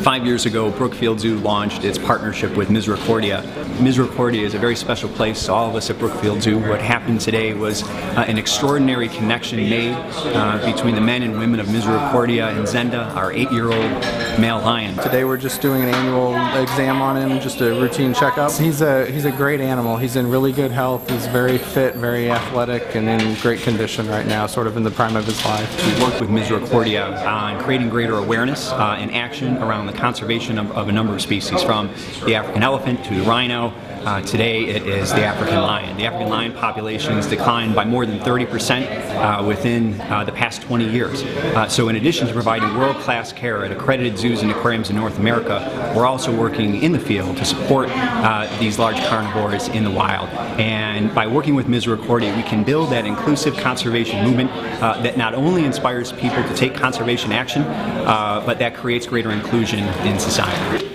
5 years ago, Brookfield Zoo launched its partnership with Misericordia. Misericordia is a very special place to all of us at Brookfield Zoo. What happened today was an extraordinary connection made between the men and women of Misericordia and Zenda, our 8-year-old male lion. Today we're just doing an annual exam on him, just a routine checkup. He's a great animal. He's in really good health. He's very fit, very athletic, and in great condition right now, sort of in the prime of his life. We work with Misericordia on creating greater awareness and action around the conservation of a number of species, from the African elephant to the rhino. Today it is the African lion. The African lion population has declined by more than 30% within the past 20 years. So in addition to providing world-class care at accredited zoos and aquariums in North America, we're also working in the field to support these large carnivores in the wild. And by working with Misericordia, we can build that inclusive conservation movement that not only inspires people to take conservation action, but that creates greater inclusion in society.